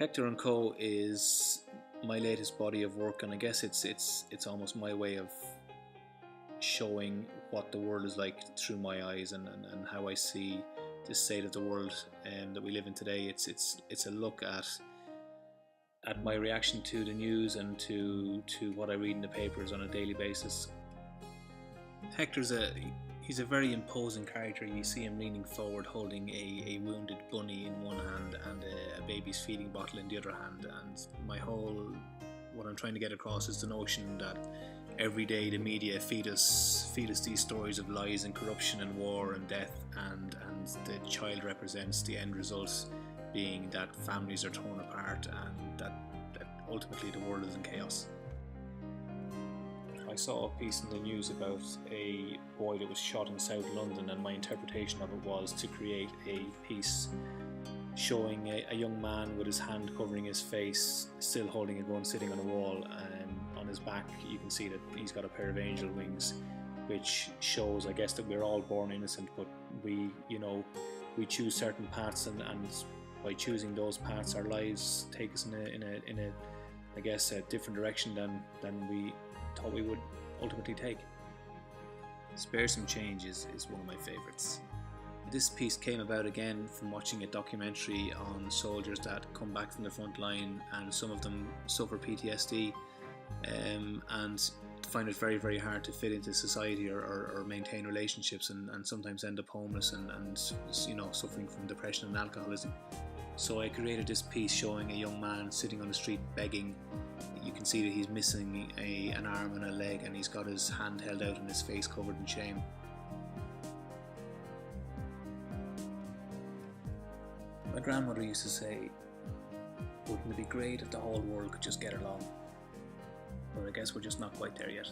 Hector Co is my latest body of work, and I guess it's almost my way of showing what the world is like through my eyes and how I see the state of the world that we live in today. It's a look at my reaction to the news and to what I read in the papers on a daily basis. Hector's he's a very imposing character. You see him leaning forward holding a wounded bunny in one hand and a baby's feeding bottle in the other hand, and what I'm trying to get across is the notion that every day the media feed us these stories of lies and corruption and war and death, and the child represents the end result being that families are torn apart and that ultimately the world is in chaos. I saw a piece in the news about a boy that was shot in South London, and my interpretation of it was to create a piece showing a young man with his hand covering his face, still holding a gun, sitting on a wall. On his back you can see that he's got a pair of angel wings, which shows, I guess, that we're all born innocent, but we choose certain paths, and by choosing those paths our lives take us in a I guess a different direction than we thought we would ultimately take. Spare Some Change is one of my favourites. This piece came about again from watching a documentary on soldiers that come back from the front line, and some of them suffer PTSD and find it very, very hard to fit into society or maintain relationships, and sometimes end up homeless and suffering from depression and alcoholism. So I created this piece showing a young man sitting on the street begging. You can see that he's missing an arm and a leg, and he's got his hand held out and his face covered in shame. My grandmother used to say, wouldn't it be great if the whole world could just get along? But I guess we're just not quite there yet.